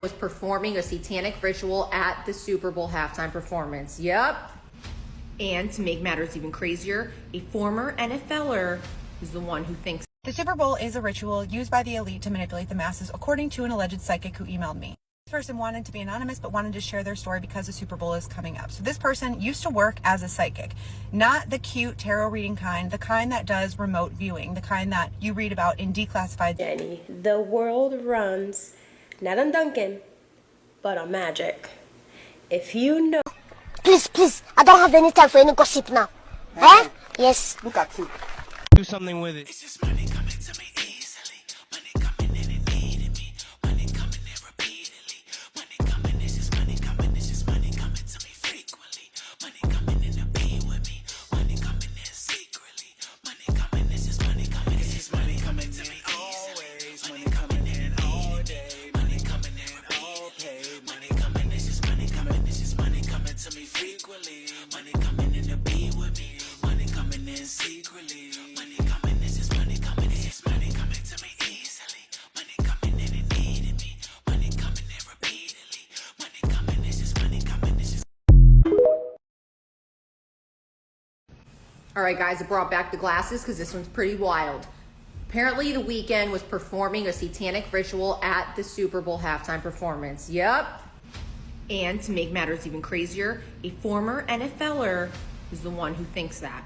Was performing a satanic ritual at the Super Bowl halftime performance. Yep. And to make matters even crazier, a former NFLer is the one who thinks the Super Bowl is a ritual used by the elite to manipulate the masses, according to an alleged psychic who emailed me. This person wanted to be anonymous but wanted to share their story because the Super Bowl is coming up. So this person used to work as a psychic, not the cute tarot reading kind, the kind that does remote viewing, the kind that you read about in declassified. Jenny, the world runs not on Duncan, but on magic. If you know... Please, I don't have any time for any gossip now. Eh? Yes. Look at you. Do something with it. It's just money coming to me easily. Money coming in and needing me. Money coming in repeatedly. Money coming, it's just money coming. It's just money coming to me frequently. Money coming in to be with me. Money coming in secretly. Money coming, it's just money coming. It's just money coming to me always. Money coming in all day. Money coming in all pay. Money coming, it's just money coming. It's just money coming to me frequently. Money coming in to be with me. Money coming in secretly. Money coming, it's just money coming. It's just money coming to me easily. Money coming in and needing me. Money coming in repeatedly. Money coming, it's just money coming. It's just... All right, guys, I brought back the glasses because this one's pretty wild. Apparently, The Weeknd was performing a satanic ritual at the Super Bowl halftime performance. Yep. And to make matters even crazier, a former NFLer is the one who thinks that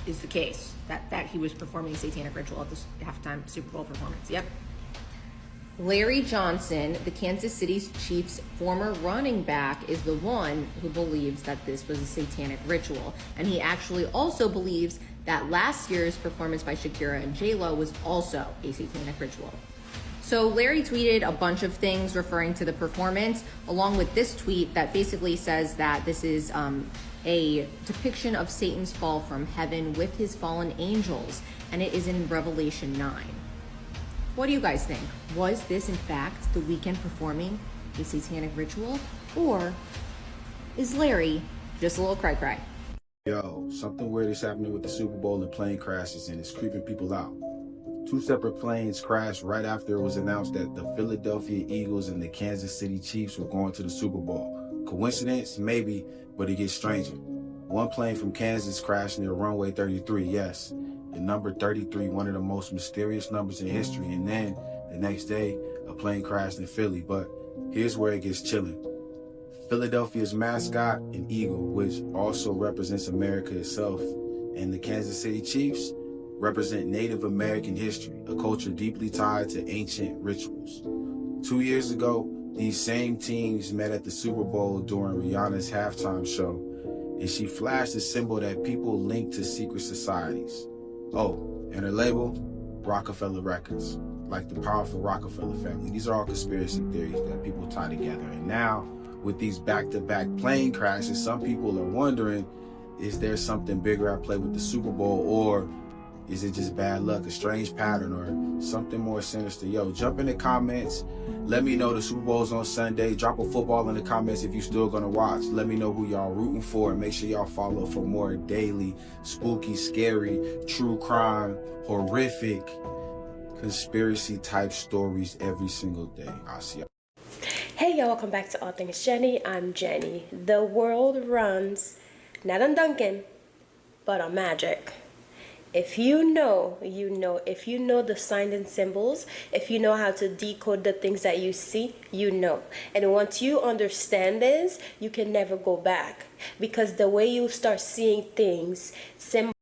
is the case, that he was performing a satanic ritual at the halftime Super Bowl performance. Yep. Larry Johnson, the Kansas City Chiefs' former running back, is the one who believes that this was a satanic ritual. And he actually also believes that last year's performance by Shakira and J-Lo was also a satanic ritual. So Larry tweeted a bunch of things referring to the performance, along with this tweet that basically says that this is a depiction of Satan's fall from heaven with his fallen angels, and it is in Revelation 9. What do you guys think? Was this in fact The Weeknd performing a satanic ritual, or is Larry just a little cry-cry? Yo, something weird is happening with the Super Bowl and plane crashes, and it's creeping people out. 2 separate planes crashed right after it was announced that the Philadelphia Eagles and the Kansas City Chiefs were going to the Super Bowl. Coincidence? Maybe, but it gets stranger. One plane from Kansas crashed near runway 33, yes. The number 33, one of the most mysterious numbers in history. And then, the next day, a plane crashed in Philly. But here's where it gets chilling. Philadelphia's mascot, an eagle, which also represents America itself, and the Kansas City Chiefs represent Native American history, a culture deeply tied to ancient rituals. 2 years ago, these same teams met at the Super Bowl during Rihanna's halftime show, and she flashed a symbol that people link to secret societies. Oh, and her label, Rockefeller Records, like the powerful Rockefeller family. These are all conspiracy theories that people tie together. And now, with these back-to-back plane crashes, some people are wondering, is there something bigger at play with the Super Bowl, or is it just bad luck, a strange pattern, or something more sinister? Yo, jump in the comments. Let me know the Super Bowl's on Sunday. Drop a football in the comments if you're still gonna watch. Let me know who y'all rooting for, and make sure y'all follow for more daily, spooky, scary, true crime, horrific, conspiracy type stories every single day. I'll see y'all. Hey y'all, welcome back to All Things Jenny. I'm Jenny. The world runs not on Duncan, but on magic. If you know, you know. If you know the signs and symbols, if you know how to decode the things that you see, you know. And once you understand this, you can never go back. Because the way you start seeing things,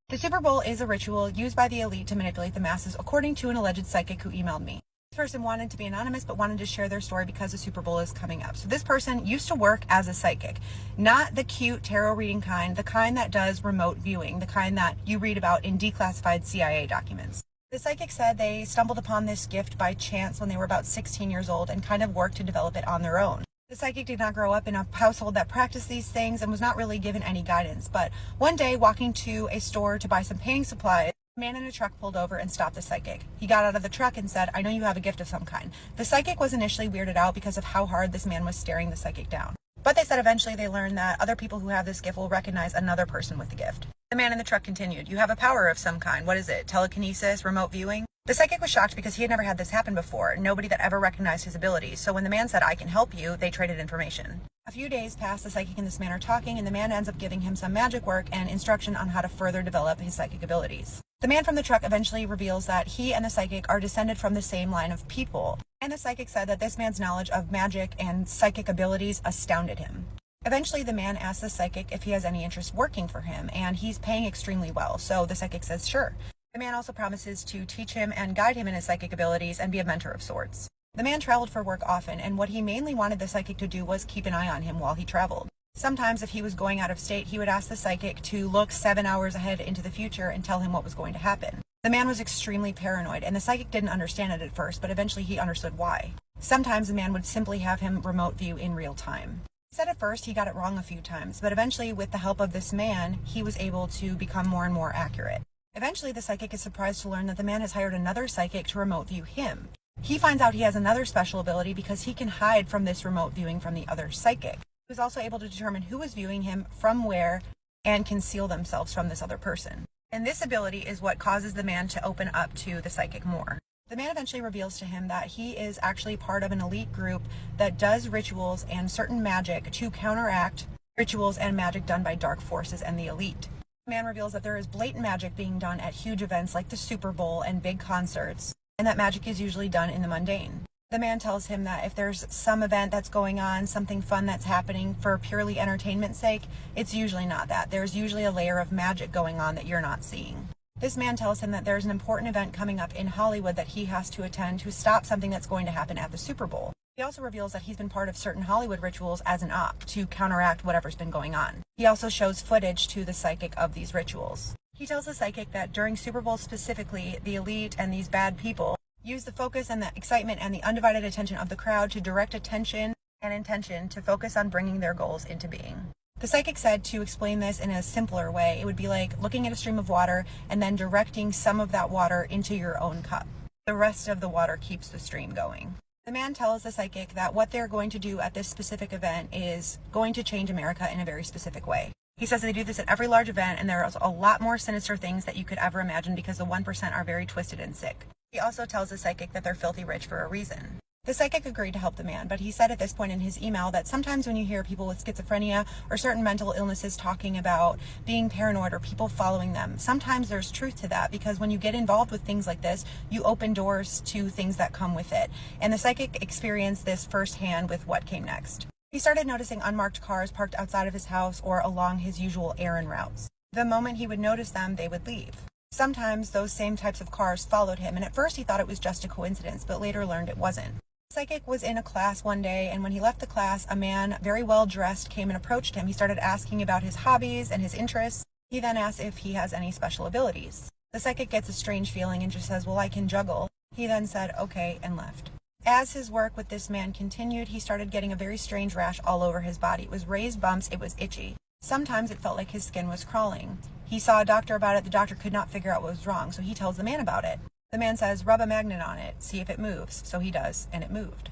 The Super Bowl is a ritual used by the elite to manipulate the masses, according to an alleged psychic who emailed me. This person wanted to be anonymous but wanted to share their story because the Super Bowl is coming up. So this person used to work as a psychic, not the cute tarot reading kind, the kind that does remote viewing, the kind that you read about in declassified CIA documents. The psychic said they stumbled upon this gift by chance when they were about 16 years old and kind of worked to develop it on their own. The psychic did not grow up in a household that practiced these things and was not really given any guidance. But one day, walking to a store to buy some painting supplies, a man in a truck pulled over and stopped the psychic. He got out of the truck and said, "I know you have a gift of some kind." The psychic was initially weirded out because of how hard this man was staring the psychic down. But they said eventually they learned that other people who have this gift will recognize another person with the gift. The man in the truck continued, "You have a power of some kind. What is it? Telekinesis? Remote viewing?" The psychic was shocked because he had never had this happen before, nobody that ever recognized his abilities. So when the man said, "I can help you," they traded information. A few days pass, the psychic and this man are talking, and the man ends up giving him some magic work and instruction on how to further develop his psychic abilities. The man from the truck eventually reveals that he and the psychic are descended from the same line of people, and the psychic said that this man's knowledge of magic and psychic abilities astounded him. Eventually, the man asks the psychic if he has any interest working for him, and he's paying extremely well, so the psychic says sure. The man also promises to teach him and guide him in his psychic abilities and be a mentor of sorts. The man traveled for work often, and what he mainly wanted the psychic to do was keep an eye on him while he traveled. Sometimes, if he was going out of state, he would ask the psychic to look 7 hours ahead into the future and tell him what was going to happen. The man was extremely paranoid, and the psychic didn't understand it at first, but eventually he understood why. Sometimes the man would simply have him remote view in real time. He said at first he got it wrong a few times, but eventually, with the help of this man, he was able to become more and more accurate. Eventually, the psychic is surprised to learn that the man has hired another psychic to remote view him. He finds out he has another special ability because he can hide from this remote viewing from the other psychic. He was also able to determine who is viewing him, from where, and conceal themselves from this other person. And this ability is what causes the man to open up to the psychic more. The man eventually reveals to him that he is actually part of an elite group that does rituals and certain magic to counteract rituals and magic done by dark forces and the elite. The man reveals that there is blatant magic being done at huge events like the Super Bowl and big concerts, and that magic is usually done in the mundane. The man tells him that if there's some event that's going on, something fun that's happening for purely entertainment's sake, it's usually not that. There's usually a layer of magic going on that you're not seeing. This man tells him that there's an important event coming up in Hollywood that he has to attend to stop something that's going to happen at the Super Bowl. He also reveals that he's been part of certain Hollywood rituals as an op to counteract whatever's been going on. He also shows footage to the psychic of these rituals. He tells the psychic that during Super Bowl specifically, the elite and these bad people use the focus and the excitement and the undivided attention of the crowd to direct attention and intention to focus on bringing their goals into being. The psychic said to explain this in a simpler way, it would be like looking at a stream of water and then directing some of that water into your own cup. The rest of the water keeps the stream going. The man tells the psychic that what they're going to do at this specific event is going to change America in a very specific way. He says they do this at every large event, and there are a lot more sinister things that you could ever imagine because the 1% are very twisted and sick. He also tells the psychic that they're filthy rich for a reason. The psychic agreed to help the man, but he said at this point in his email that sometimes when you hear people with schizophrenia or certain mental illnesses talking about being paranoid or people following them, sometimes there's truth to that, because when you get involved with things like this, you open doors to things that come with it. And the psychic experienced this firsthand with what came next. He started noticing unmarked cars parked outside of his house or along his usual errand routes. The moment he would notice them, they would leave. Sometimes those same types of cars followed him, and at first he thought it was just a coincidence, but later learned it wasn't. Psychic was in a class one day, and when he left the class, a man very well dressed came and approached him. He started asking about his hobbies and his interests. He then asked if he has any special abilities. The psychic gets a strange feeling and just says, "Well, I can juggle." He then said, "Okay," and left. As his work with this man continued, he started getting a very strange rash all over his body. It was raised bumps, it was itchy. Sometimes it felt like his skin was crawling. He saw a doctor about it. The doctor could not figure out what was wrong, so he tells the man about it. The man says, "Rub a magnet on it, see if it moves." So he does, and it moved.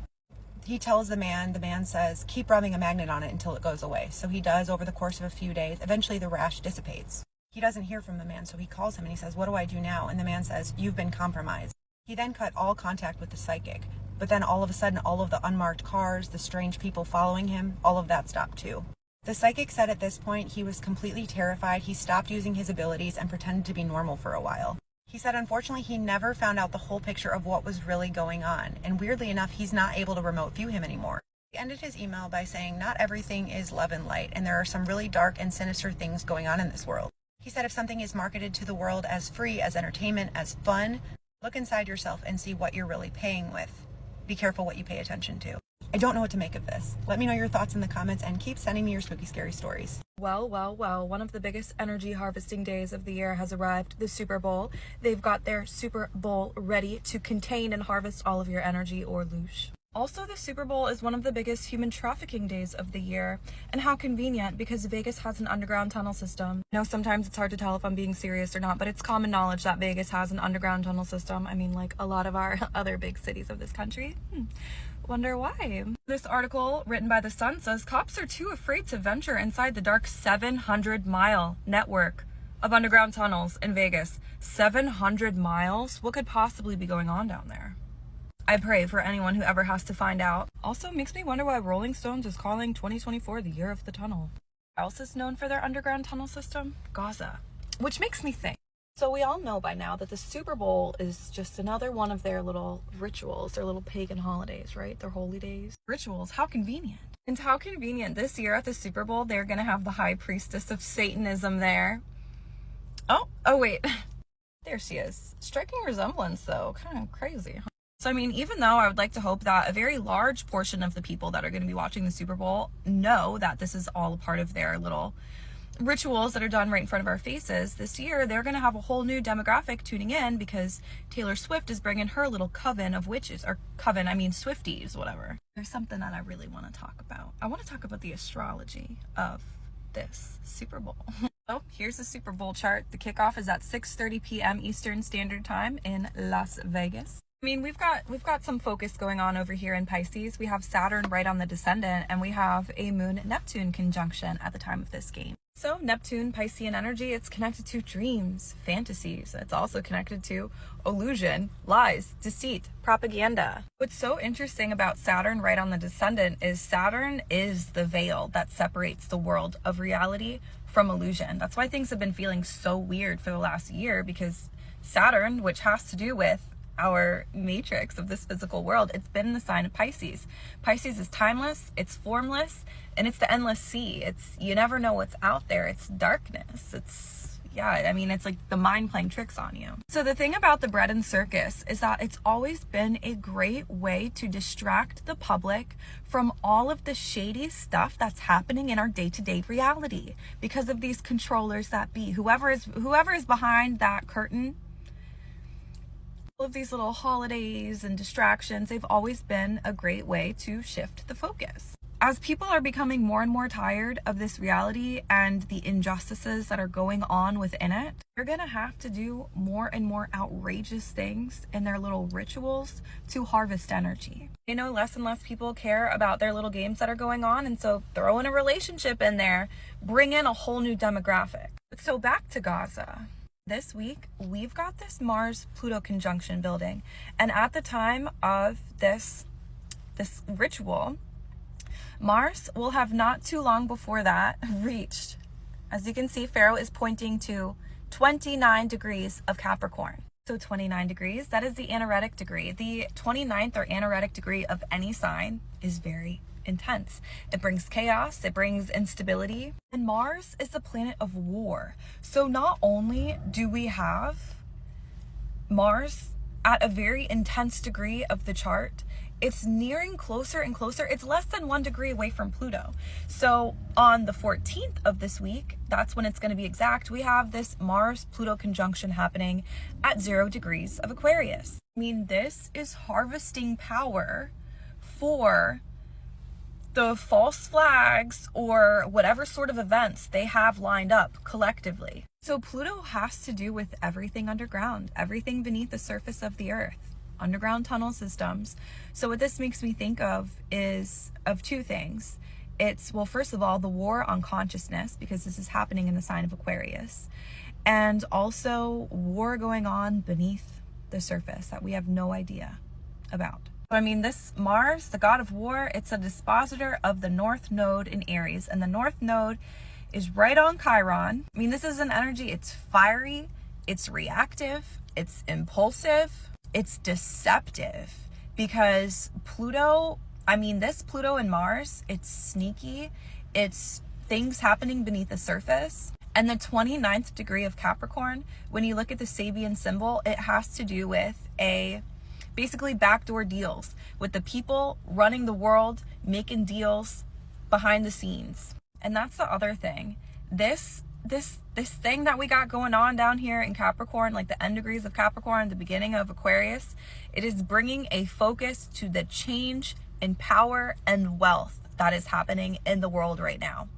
He tells the man says, "Keep rubbing a magnet on it until it goes away." So he does over the course of a few days. Eventually the rash dissipates. He doesn't hear from the man, so he calls him and he says, "What do I do now?" And the man says, "You've been compromised." He then cut all contact with the psychic. But then all of a sudden, all of the unmarked cars, the strange people following him, all of that stopped too. The psychic said at this point he was completely terrified. He stopped using his abilities and pretended to be normal for a while. He said unfortunately he never found out the whole picture of what was really going on, and weirdly enough he's not able to remote view him anymore. He ended his email by saying not everything is love and light, and there are some really dark and sinister things going on in this world. He said if something is marketed to the world as free, as entertainment, as fun, look inside yourself and see what you're really paying with. Be careful what you pay attention to. I don't know what to make of this. Let me know your thoughts in the comments and keep sending me your spooky, scary stories. Well, one of the biggest energy harvesting days of the year has arrived, the Super Bowl. They've got their Super Bowl ready to contain and harvest all of your energy or loosh. Also, the Super Bowl is one of the biggest human trafficking days of the year. And how convenient, because Vegas has an underground tunnel system. I know sometimes it's hard to tell if I'm being serious or not, but it's common knowledge that Vegas has an underground tunnel system. I mean, like a lot of our other big cities of this country. Wonder why? This article, written by The Sun, says cops are too afraid to venture inside the dark 700-mile network of underground tunnels in Vegas. 700 miles? What could possibly be going on down there? I pray for anyone who ever has to find out. Also makes me wonder why Rolling Stones is calling 2024 the year of the tunnel. Who else is known for their underground tunnel system? Gaza. Which makes me think. So we all know by now that the Super Bowl is just another one of their little rituals, their little pagan holidays, right? Their holy days. Rituals, how convenient. And how convenient this year at the Super Bowl, they're gonna have the high priestess of Satanism there. Oh wait. There she is. Striking resemblance though, kind of crazy. So I mean, even though I would like to hope that a very large portion of the people that are gonna be watching the Super Bowl know that this is all a part of their little rituals that are done right in front of our faces, this year they're going to have a whole new demographic tuning in because Taylor Swift is bringing her little coven of witches, or coven, I mean Swifties, whatever. There's something that I really want to talk about. I want to talk about the astrology of this Super Bowl. So here's the Super Bowl chart. The kickoff is at 6:30 p.m. Eastern Standard Time in Las Vegas. I mean, we've got some focus going on over here in Pisces. We have Saturn right on the descendant, and we have a Moon-Neptune conjunction at the time of this game. So Neptune, Piscean energy, it's connected to dreams, fantasies. It's also connected to illusion, lies, deceit, propaganda. What's so interesting about Saturn right on the descendant is Saturn is the veil that separates the world of reality from illusion. That's why things have been feeling so weird for the last year, because Saturn, which has to do with our matrix of this physical world, it's been in the sign of Pisces. Pisces is timeless, it's formless, and it's the endless sea. It's, you never know what's out there. It's darkness. It's, yeah, I mean, it's like the mind playing tricks on you. So the thing about the bread and circus is that it's always been a great way to distract the public from all of the shady stuff that's happening in our day-to-day reality because of these controllers that be. Whoever is behind that curtain, all of these little holidays and distractions, they've always been a great way to shift the focus. As people are becoming more and more tired of this reality and the injustices that are going on within it, they're gonna have to do more and more outrageous things in their little rituals to harvest energy. You know, less and less people care about their little games that are going on, and so throw in a relationship in there, bring in a whole new demographic. So back to Gaza. This week, we've got this Mars-Pluto conjunction building, and at the time of this ritual, Mars will have not too long before that reached, as you can see, Pharaoh is pointing to 29 degrees of Capricorn. So 29 degrees, that is the anaretic degree. The 29th or anaretic degree of any sign is very intense. It brings chaos, it brings instability. And Mars is the planet of war. So not only do we have Mars at a very intense degree of the chart, it's nearing closer and closer. It's less than 1 degree away from Pluto. So on the 14th of this week, that's when it's going to be exact, we have this Mars-Pluto conjunction happening at 0 degrees of Aquarius. I mean, this is harvesting power for the false flags or whatever sort of events they have lined up collectively. So Pluto has to do with everything underground, everything beneath the surface of the earth. Underground tunnel systems. So what this makes me think of is of two things. It's, well, first of all, the war on consciousness, because this is happening in the sign of Aquarius, and also war going on beneath the surface that we have no idea about. I mean, this Mars, the god of war, it's a dispositor of the North Node in Aries, and the North Node is right on Chiron. I mean, this is an energy, it's fiery, it's reactive, it's impulsive, it's deceptive, because Pluto, I mean, this Pluto and Mars, it's sneaky, it's things happening beneath the surface. And the 29th degree of Capricorn, when you look at the Sabian symbol, it has to do with basically backdoor deals with the people running the world, making deals behind the scenes. And that's the other thing. This thing that we got going on down here in Capricorn, like the end degrees of Capricorn, the beginning of Aquarius, it is bringing a focus to the change in power and wealth that is happening in the world right now.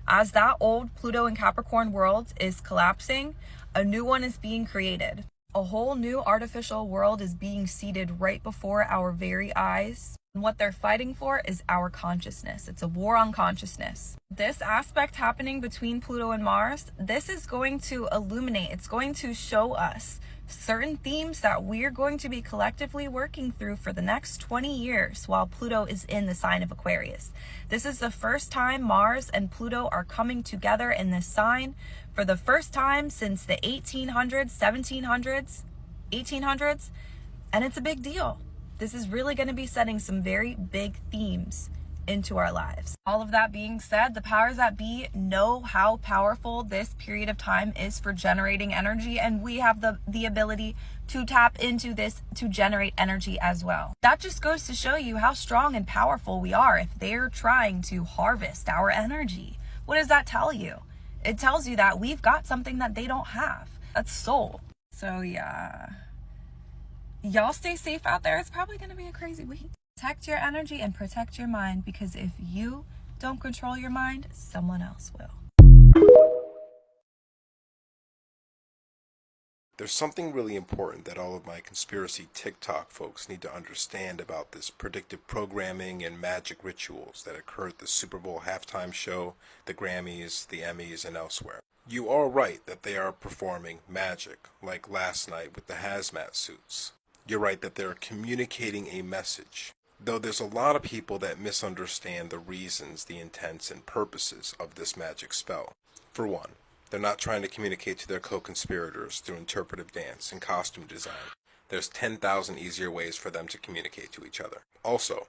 As that old Pluto and Capricorn world is collapsing, a new one is being created. A whole new artificial world is being seeded right before our very eyes. And what they're fighting for is our consciousness. It's a war on consciousness. This aspect happening between Pluto and Mars, this is going to illuminate, it's going to show us certain themes that we're going to be collectively working through for the next 20 years while Pluto is in the sign of Aquarius. This is the first time Mars and Pluto are coming together in this sign for the first time since the 1800s, 1700s, 1800s, and it's a big deal. This is really going to be setting some very big themes into our lives. All of that being said, the powers that be know how powerful this period of time is for generating energy, and we have the ability to tap into this to generate energy as well. That just goes to show you how strong and powerful we are if they're trying to harvest our energy. What does that tell you? It tells you that we've got something that they don't have. That's soul. So yeah. Y'all stay safe out there. It's probably going to be a crazy week. Protect your energy and protect your mind, because if you don't control your mind, someone else will. There's something really important that all of my conspiracy TikTok folks need to understand about this predictive programming and magic rituals that occur at the Super Bowl halftime show, the Grammys, the Emmys, and elsewhere. You are right that they are performing magic, like last night with the hazmat suits. You're right that they're communicating a message, though there's a lot of people that misunderstand the reasons, the intents, and purposes of this magic spell. For one, they're not trying to communicate to their co-conspirators through interpretive dance and costume design. There's 10,000 easier ways for them to communicate to each other. Also,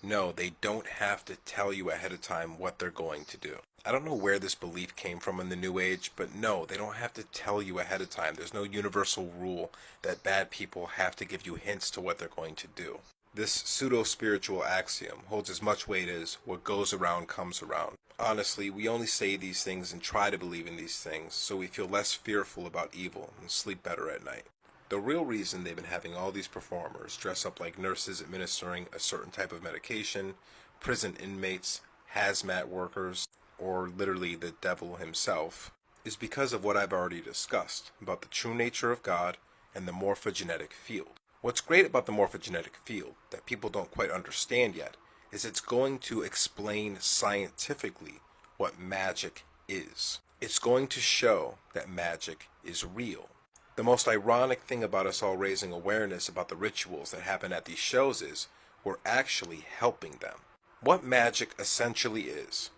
no, they don't have to tell you ahead of time what they're going to do. I don't know where this belief came from in the New Age, but no, they don't have to tell you ahead of time. There's no universal rule that bad people have to give you hints to what they're going to do. This pseudo-spiritual axiom holds as much weight as what goes around comes around. Honestly, we only say these things and try to believe in these things so we feel less fearful about evil and sleep better at night. The real reason they've been having all these performers dress up like nurses administering a certain type of medication, prison inmates, hazmat workers, or literally the devil himself, is because of what I've already discussed about the true nature of God and the morphogenetic field. What's great about the morphogenetic field that people don't quite understand yet is it's going to explain scientifically what magic is. It's going to show that magic is real. The most ironic thing about us all raising awareness about the rituals that happen at these shows is we're actually helping them. What magic essentially is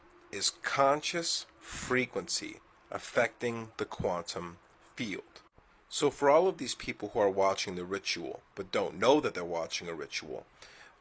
conscious frequency affecting the quantum field. So for all of these people who are watching the ritual but don't know that they're watching a ritual,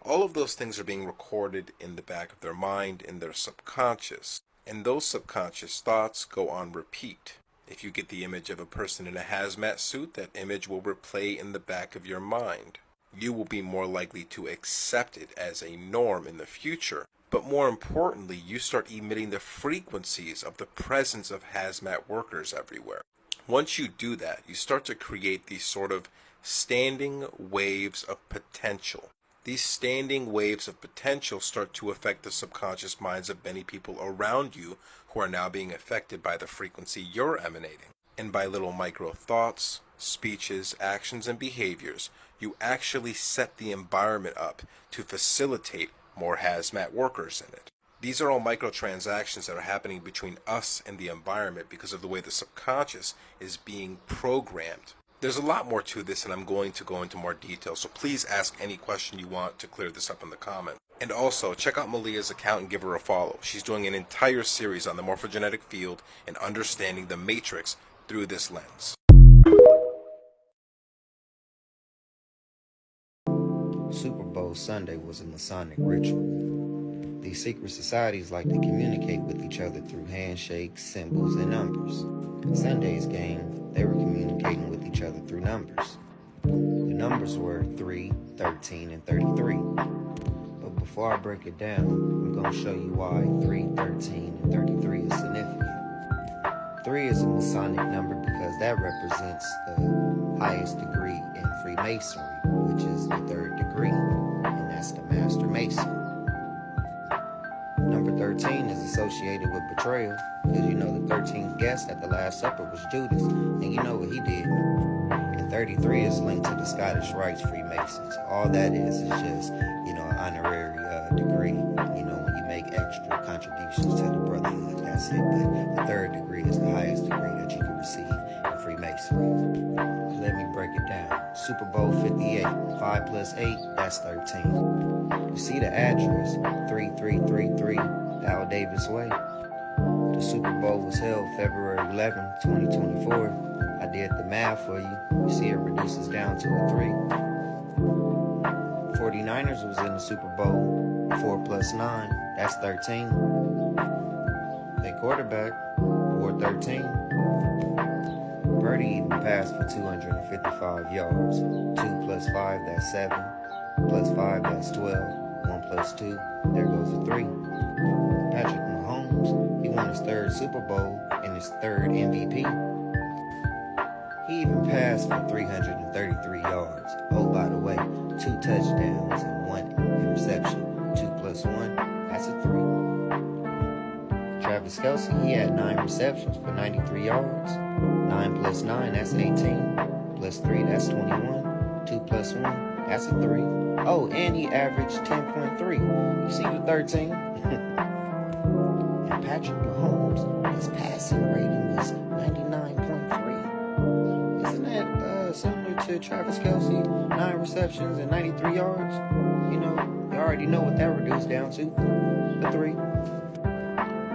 all of those things are being recorded in the back of their mind, in their subconscious. And those subconscious thoughts go on repeat. If you get the image of a person in a hazmat suit, that image will replay in the back of your mind. You will be more likely to accept it as a norm in the future. But more importantly, you start emitting the frequencies of the presence of hazmat workers everywhere. Once you do that, you start to create these sort of standing waves of potential. These standing waves of potential start to affect the subconscious minds of many people around you who are now being affected by the frequency you're emanating. And by little micro thoughts, speeches, actions, and behaviors, you actually set the environment up to facilitate more hazmat workers in it. These are all microtransactions that are happening between us and the environment because of the way the subconscious is being programmed. There's a lot more to this, and I'm going to go into more detail, so please ask any question you want to clear this up in the comments. And also, check out Malia's account and give her a follow. She's doing an entire series on the morphogenetic field and understanding the matrix through this lens. Super Bowl Sunday was a Masonic ritual. These secret societies like to communicate with each other through handshakes, symbols, and numbers. Sunday's game, they were communicating with each other through numbers. The numbers were 3, 13, and 33. But before I break it down, I'm going to show you why 3, 13, and 33 is significant. 3 is a Masonic number because that represents the highest degree in Freemasonry, which is the 3rd degree, and that's the Master Mason. Number 13 is associated with betrayal, because you know the 13th guest at the Last Supper was Judas, and you know what he did. And 33 is linked to the Scottish Rites Freemasons. All that is just, an honorary degree, when you make extra contributions to the brotherhood, that's it. But the third degree is the highest degree that you can receive in Freemasonry. Let me break it down. Super Bowl 58, 5 plus 8, that's 13. You see the address, 3333 Dow Davis Way. The Super Bowl was held February 11, 2024. I did the math for you. You see it reduces down to a 3. 49ers was in the Super Bowl. 4 plus 9, that's 13. They quarterback wore 13. Purdy even passed for 255 yards. 2 plus 5, that's 7. Plus 5, that's 12. 1 plus 2, there goes a 3. Patrick Mahomes, he won his 3rd Super Bowl and his 3rd MVP. He even passed for 333 yards. Oh, by the way, 2 touchdowns and 1 interception. 2 plus 1, that's a 3. Travis Kelce, he had 9 receptions for 93 yards. 9 plus 9, that's 18. Plus 3, that's 21. 2 plus 1, that's a 3. Oh, and he averaged 10.3. You see the 13? And Patrick Mahomes, his passing rating was 99.3. Isn't that similar to Travis Kelce? 9 receptions and 93 yards. You already know what that reduced down to. The 3.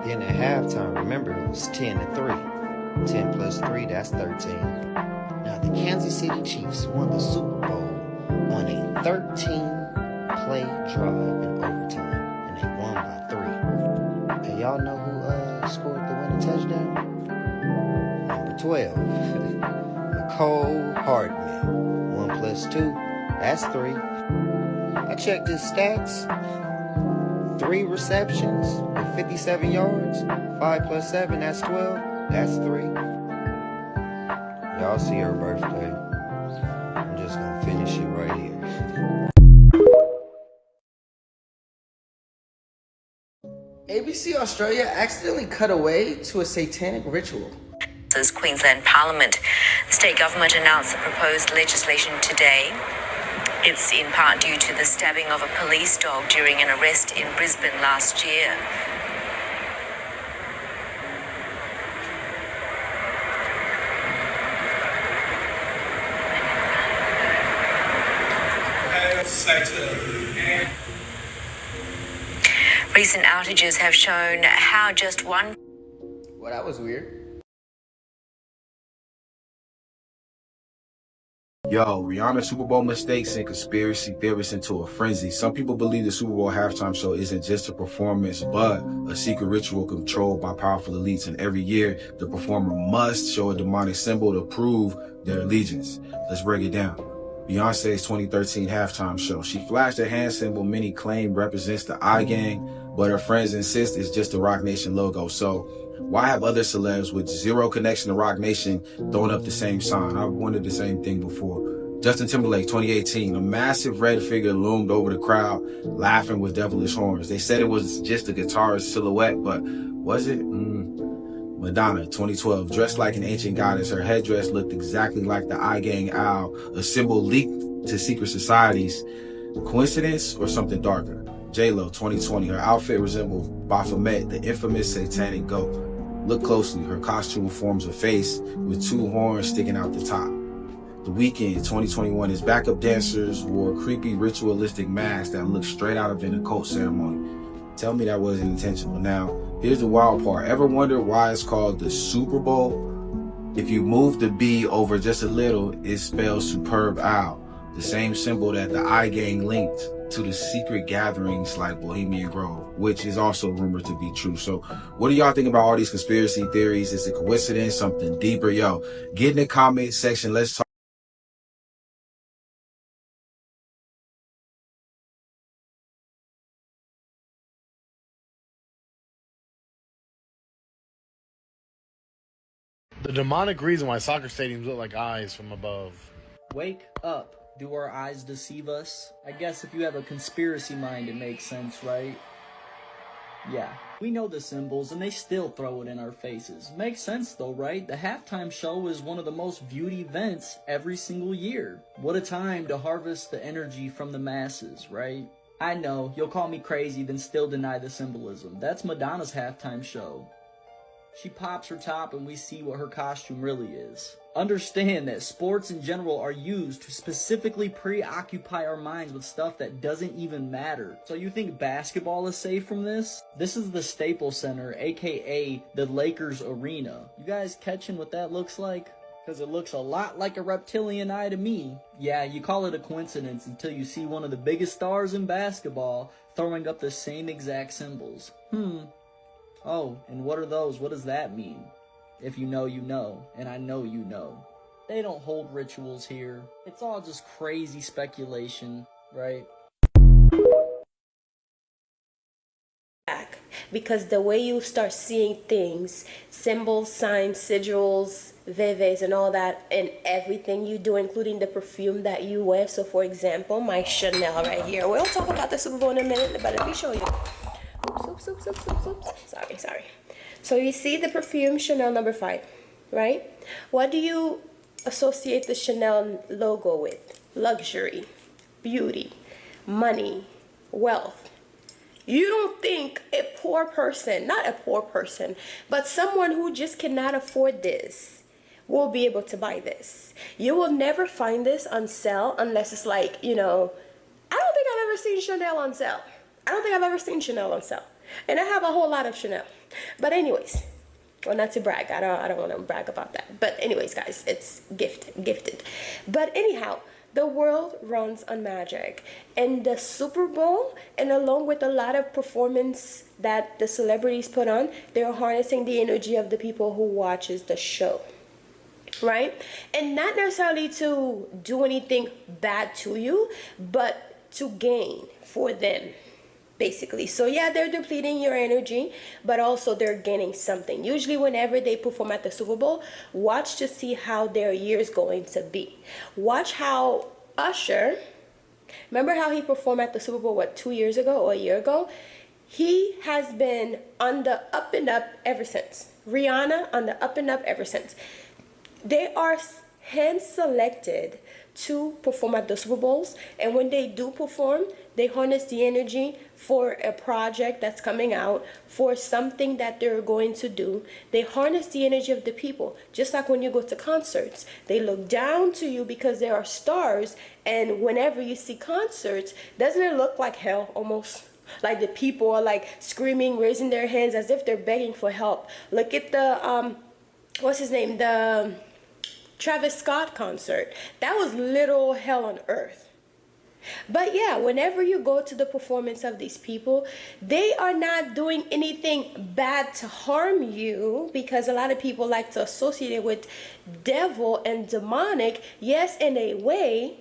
Then at halftime, remember, it was 10-3. 10 plus 3, that's 13. Now, the Kansas City Chiefs won the Super Bowl on a 13-play drive in overtime, and they won by 3. And y'all know who scored the winning touchdown? Number 12, Nicole Hardman. 1 plus 2, that's 3. I checked his stats. 3 receptions with 57 yards. 5 plus 7, that's 12. That's 3. Y'all see her birthday. I'm just gonna finish it right here. ABC Australia accidentally cut away to a satanic ritual. Queensland Parliament. The state government announced the proposed legislation today. It's in part due to the stabbing of a police dog during an arrest in Brisbane last year. Recent outages have shown how just one... Well, that was weird. Yo, Rihanna's Super Bowl mistakes sent conspiracy theorists into a frenzy. Some people believe the Super Bowl halftime show isn't just a performance, but a secret ritual controlled by powerful elites. And every year, the performer must show a demonic symbol to prove their allegiance. Let's break it down. Beyonce's 2013 halftime show. She flashed a hand symbol many claim represents the I Gang, but her friends insist it's just the Roc Nation logo. So why have other celebs with zero connection to Roc Nation throwing up the same sign? I've wondered the same thing before. Justin Timberlake, 2018, a massive red figure loomed over the crowd, laughing with devilish horns. They said it was just a guitarist's silhouette, but was it? Madonna, 2012, dressed like an ancient goddess. Her headdress looked exactly like the I Gang owl, a symbol leaked to secret societies. Coincidence or something darker? J-Lo, 2020, her outfit resembled Baphomet, the infamous satanic goat. Look closely, her costume forms a face with 2 horns sticking out the top. The Weeknd, 2021, his backup dancers wore creepy ritualistic masks that looked straight out of an occult ceremony. Tell me that wasn't intentional. Now, here's the wild part. Ever wonder why it's called the Super Bowl? If you move the B over just a little, it spells superb owl, the same symbol that the I Gang linked to the secret gatherings like Bohemian Grove, which is also rumored to be true. So what do y'all think about all these conspiracy theories? Is it coincidence, something deeper? Yo, get in the comment section. Let's talk. The demonic reason why soccer stadiums look like eyes from above. Wake up. Do our eyes deceive us? I guess if you have a conspiracy mind, it makes sense, right? Yeah, we know the symbols and they still throw it in our faces. Makes sense though, right? The halftime show is one of the most viewed events every single year. What a time to harvest the energy from the masses, right? I know, you'll call me crazy, then still deny the symbolism. That's Madonna's halftime show. She pops her top and we see what her costume really is. Understand that sports in general are used to specifically preoccupy our minds with stuff that doesn't even matter. So you think basketball is safe from this? This is the Staples Center, aka the Lakers Arena. You guys catching what that looks like? Because it looks a lot like a reptilian eye to me. Yeah, you call it a coincidence until you see one of the biggest stars in basketball throwing up the same exact symbols. Oh, and what are those? What does that mean? If you know, you know, and I know you know. They don't hold rituals here. It's all just crazy speculation, right? Because the way you start seeing things, symbols, signs, sigils, vives, and all that, and everything you do, including the perfume that you wear. So, for example, my Chanel right here. We'll talk about the Super Bowl in a minute, but let me show you. Oops. Sorry. So you see the perfume Chanel number 5, right? What do you associate the Chanel logo with? Luxury, beauty, money, wealth. You don't think a poor person, not a poor person, but someone who just cannot afford this will be able to buy this. You will never find this on sale unless it's like, I don't think I've ever seen Chanel on sale. And I have a whole lot of Chanel. But anyways, well, not to brag. I don't want to brag about that. But anyways, guys, it's gifted. But anyhow, the world runs on magic. And the Super Bowl, and along with a lot of performance that the celebrities put on, they're harnessing the energy of the people who watches the show. Right? And not necessarily to do anything bad to you, but to gain for them. Basically. So yeah, they're depleting your energy, but also they're gaining something. Usually whenever they perform at the Super Bowl, watch to see how their year is going to be. Watch how Usher, remember how he performed at the Super Bowl, 2 years ago or a year ago? He has been on the up and up ever since. Rihanna on the up and up ever since. They are hand-selected to perform at the Super Bowls, and when they do perform, they harness the energy for a project that's coming out, for something that they're going to do. They harness the energy of the people, just like when you go to concerts. They look down to you because they are stars, and whenever you see concerts, doesn't it look like hell almost? Like the people are like screaming, raising their hands as if they're begging for help. Look at the, what's his name? The Travis Scott concert. That was literal hell on earth. But yeah, whenever you go to the performance of these people, they are not doing anything bad to harm you, because a lot of people like to associate it with devil and demonic. Yes, in a way,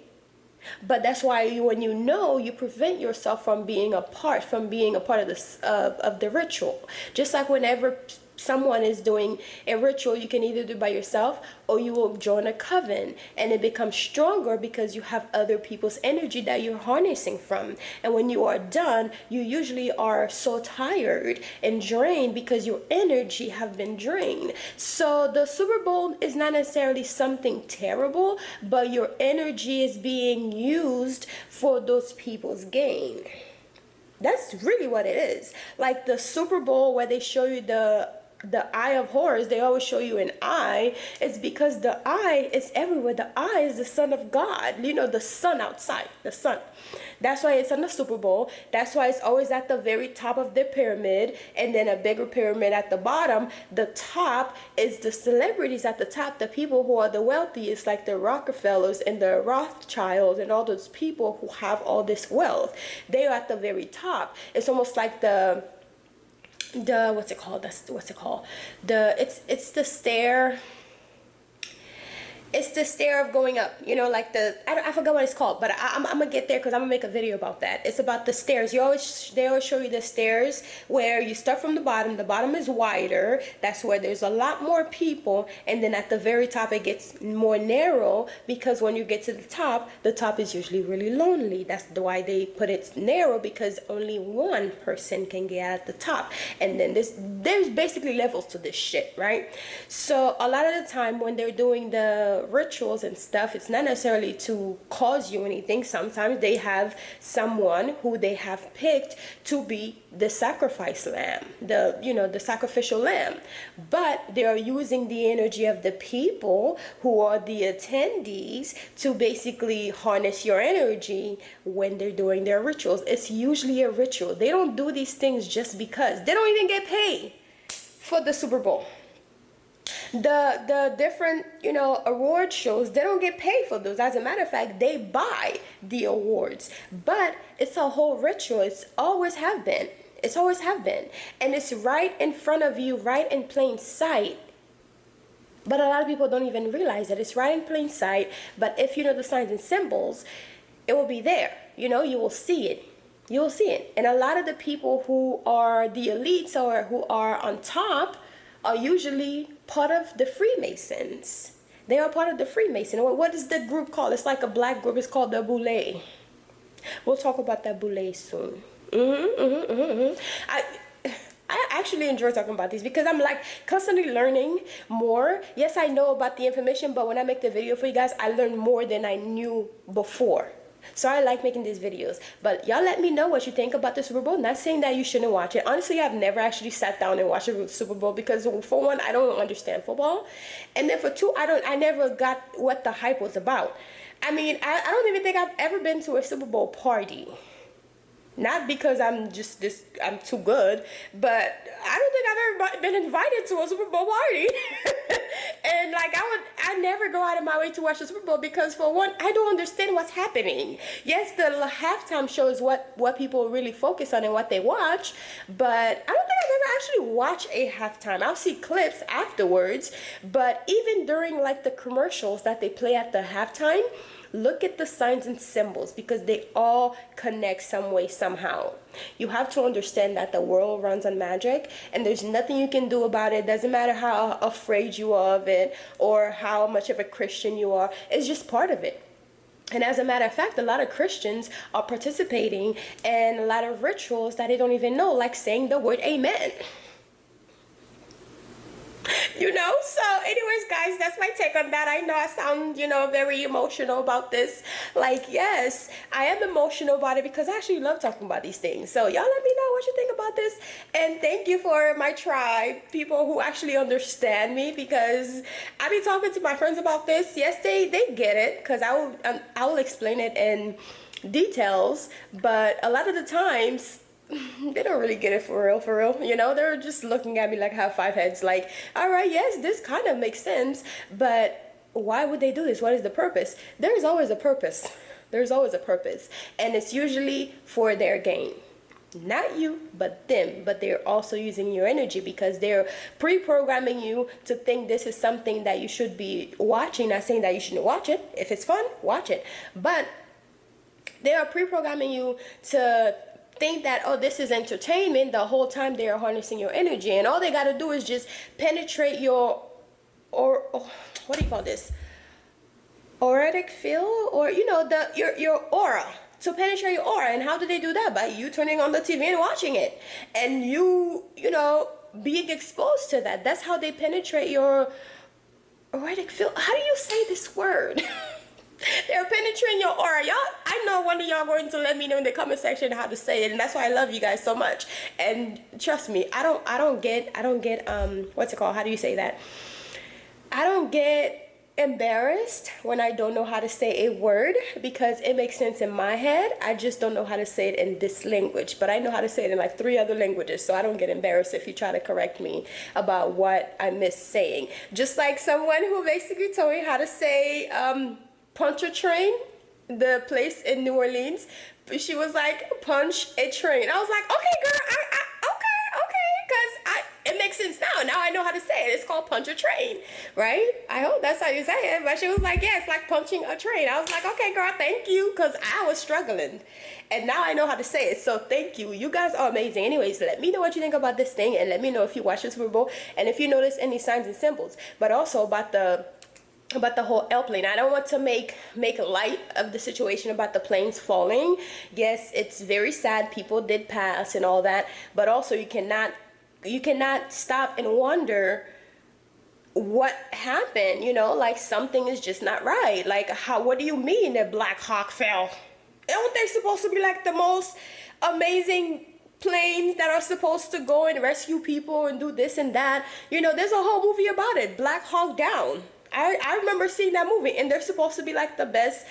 but that's why when you prevent yourself from being a part of this of the ritual. Just like whenever someone is doing a ritual, you can either do it by yourself or you will join a coven, and it becomes stronger because you have other people's energy that you're harnessing from. And when you are done, you usually are so tired and drained because your energy have been drained. So the Super Bowl is not necessarily something terrible, but your energy is being used for those people's gain. That's really what it is. Like the Super Bowl where they show you the eye of horrors, they always show you an eye. It's because the eye is everywhere. The eye is the Son of God. The sun outside, the sun. That's why it's on the Super Bowl. That's why it's always at the very top of the pyramid, and then a bigger pyramid at the bottom. The top is the celebrities at the top, the people who are the wealthiest, like the Rockefellers and the Rothschilds and all those people who have all this wealth. They are at the very top. It's almost like the what's it called? It's the stair. It's the stair of going up, you know, like I forgot what it's called, but I'm gonna get there because I'm gonna make a video about that. It's about the stairs. They always show you the stairs where you start from the bottom is wider, that's where there's a lot more people, and then at the very top it gets more narrow, because when you get to the top is usually really lonely. That's why they put it narrow, because only one person can get at the top. And then there's basically levels to this shit, right? So a lot of the time when they're doing the rituals and stuff, it's not necessarily to cause you anything. Sometimes they have someone who they have picked to be the sacrifice lamb, the sacrificial lamb, but they are using the energy of the people who are the attendees to basically harness your energy when they're doing their rituals. It's usually a ritual. They don't do these things just because. They don't even get paid for the Super Bowl. The different award shows, they don't get paid for those. As a matter of fact, they buy the awards, but it's a whole ritual. It's always have been, and it's right in front of you, right in plain sight. But a lot of people don't even realize that it's right in plain sight. But if you know the signs and symbols, it will be there. You will see it. You'll see it. And a lot of the people who are the elites or who are on top are usually part of the Freemasons. They are part of the Freemason. What is the group called? It's like a black group. It's called the Boule. We'll talk about that Boule soon. I actually enjoy talking about these because I'm like constantly learning more. Yes, I know about the information, but when I make the video for you guys, I learn more than I knew before. So I like making these videos. But y'all let me know what you think about the Super Bowl. Not saying that you shouldn't watch it. Honestly, I've never actually sat down and watched the Super Bowl because for one, I don't understand football. And then for two, I never got what the hype was about. I mean, I don't even think I've ever been to a Super Bowl party. Not because I'm too good, but I don't think I've ever been invited to a Super Bowl party. And like I never go out of my way to watch the Super Bowl because for one, I don't understand what's happening. Yes, the halftime show is what people really focus on and what they watch, but I don't think I've ever actually watched a halftime. I'll see clips afterwards, but even during like the commercials that they play at the halftime, look at the signs and symbols because they all connect some way, somehow. You have to understand that the world runs on magic and there's nothing you can do about it. Doesn't matter how afraid you are of it or how much of a Christian you are. It's just part of it. And as a matter of fact, a lot of Christians are participating in a lot of rituals that they don't even know, like saying the word amen. So anyways, guys, that's my take on that. I know I sound, very emotional about this. Like, yes, I am emotional about it because I actually love talking about these things. So y'all let me know what you think about this. And thank you for my tribe, people who actually understand me, because I be talking to my friends about this. Yes, they get it because I will explain it in details. But a lot of the times, they don't really get it for real. They're just looking at me like I have 5 heads, like, all right, yes, this kind of makes sense, but why would they do this? What is the purpose? There's always a purpose. And it's usually for their gain. Not you, but them. But they're also using your energy because they're pre-programming you to think this is something that you should be watching. Not saying that you shouldn't watch it. If it's fun, watch it. But they are pre-programming you to think that, oh, this is entertainment. The whole time they are harnessing your energy, and all they got to do is just penetrate your what do you call this, auric field, or your aura, to penetrate your aura. And how do they do that? By you turning on the TV and watching it, and you being exposed to that. That's how they penetrate your auric field. How do you say this word? They're penetrating your aura. Y'all, I know one of y'all going to let me know in the comment section how to say it, and that's why I love you guys so much. And trust me, I don't get what's it called? How do you say that? I don't get embarrassed when I don't know how to say a word because it makes sense in my head. I just don't know how to say it in this language, but I know how to say it in like 3 other languages, so I don't get embarrassed if you try to correct me about what I miss saying. Just like someone who basically told me how to say punch a train, the place in New Orleans. She was like, punch a train. I was like, okay, girl, okay, because it makes makes sense now. Now I know how to say it. It's called punch a train, right? I hope that's how you say it. But she was like, yeah, it's like punching a train. I was like, okay, girl, thank you, because I was struggling. And now I know how to say it. So thank you. You guys are amazing. Anyways, let me know what you think about this thing, and let me know if you watch the Super Bowl and if you notice any signs and symbols. But also about the whole airplane. I don't want to make light of the situation about the planes falling. Yes, it's very sad. People did pass and all that, but also you cannot stop and wonder what happened. You know, like something is just not right. Like, what do you mean that Black Hawk fell? Aren't they supposed to be like the most amazing planes that are supposed to go and rescue people and do this and that? You know, there's a whole movie about it, Black Hawk Down. I remember seeing that movie, and they're supposed to be like the best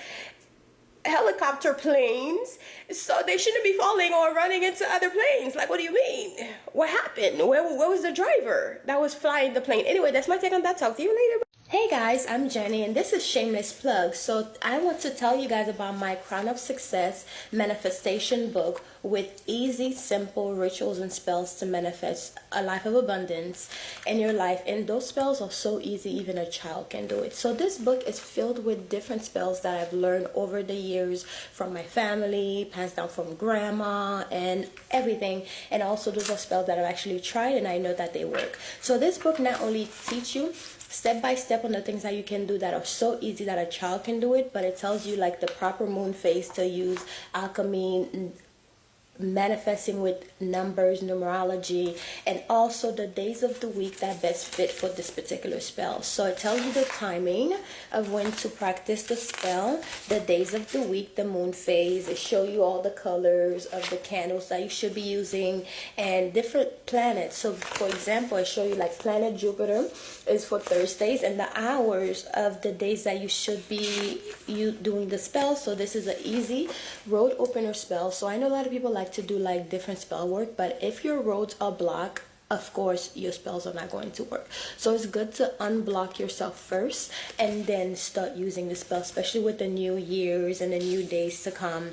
helicopter planes, so they shouldn't be falling or running into other planes. Like, what do you mean? What happened? Where was the driver that was flying the plane? Anyway, that's my take on that. Talk to you later. Hey guys, I'm Jenny, and this is Shameless Plug. So I want to tell you guys about my Crown of Success manifestation book with easy, simple rituals and spells to manifest a life of abundance in your life. And those spells are so easy, even a child can do it. So this book is filled with different spells that I've learned over the years from my family, passed down from grandma and everything. And also those are spells that I've actually tried, and I know that they work. So this book not only teach you step by step on the things that you can do that are so easy that a child can do it, but it tells you like the proper moon phase to use, alchemy, manifesting with numbers, numerology, and also the days of the week that best fit for this particular spell. So it tells you the timing of when to practice the spell, the days of the week, the moon phase. It shows you all the colors of the candles that you should be using and different planets. So for example, I show you like planet Jupiter is for Thursdays, and the hours of the days that you should be doing the spell. So this is an easy road opener spell. So I know a lot of people like to do like different spell work, but if your roads are blocked, of course your spells are not going to work. So it's good to unblock yourself first and then start using the spell, especially with the new years and the new days to come.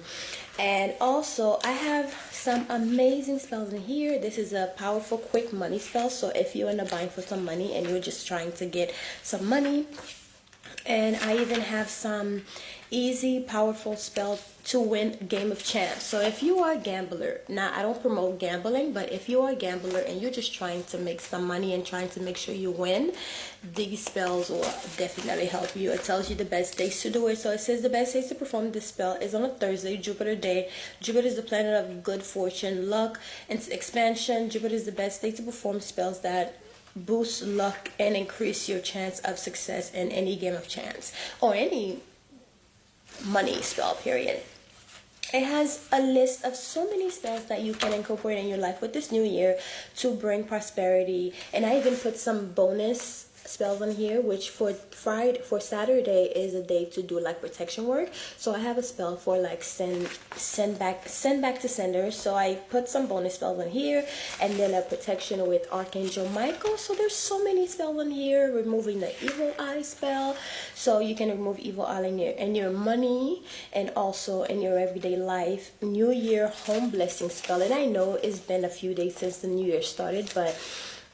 And also I have some amazing spells in here. This is a powerful quick money spell, so if you're in a bind for some money and you're just trying to get some money. And I even have some easy, powerful spell to win Game of Chance. So if you are a gambler, now I don't promote gambling, but if you are a gambler and you're just trying to make some money and trying to make sure you win, these spells will definitely help you. It tells you the best days to do it. So it says the best days to perform this spell is on a Thursday, Jupiter day. Jupiter is the planet of good fortune, luck, and expansion. Jupiter is the best day to perform spells that boost luck and increase your chance of success in any game of chance or any money spell, period. It has a list of so many spells that you can incorporate in your life with this new year to bring prosperity. And I even put some bonus spells on here, which for Saturday is a day to do like protection work. So I have a spell for like send back to senders. So I put some bonus spells on here, and then a protection with Archangel Michael. So there's so many spells on here. Removing the evil eye spell, so you can remove evil eye in your money and also in your everyday life. New Year home blessing spell, and I know it's been a few days since the new year started, but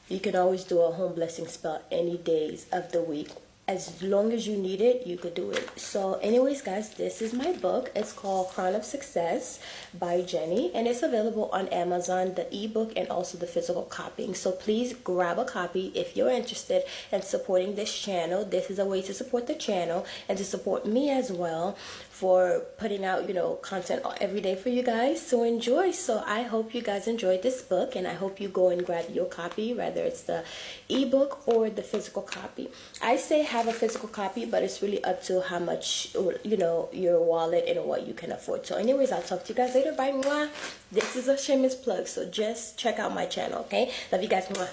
you can always do a home blessing spell any days of the week. As long as you need it, you could do it. So anyways, guys, this is my book. It's called Crown of Success by Jenny, and it's available on Amazon, the ebook and also the physical copying. So please grab a copy if you're interested in supporting this channel. This is a way to support the channel and to support me as well for putting out, you know, content every day for you guys to enjoy. So I hope you guys enjoyed this book, and I hope you go and grab your copy, whether it's the ebook or the physical copy. I say have a physical copy, but it's really up to how much, you know, your wallet and what you can afford. So anyways, I'll talk to you guys later. Bye. Mwah. This is a shameless plug, so just check out my channel, okay? Love you guys. Mwah.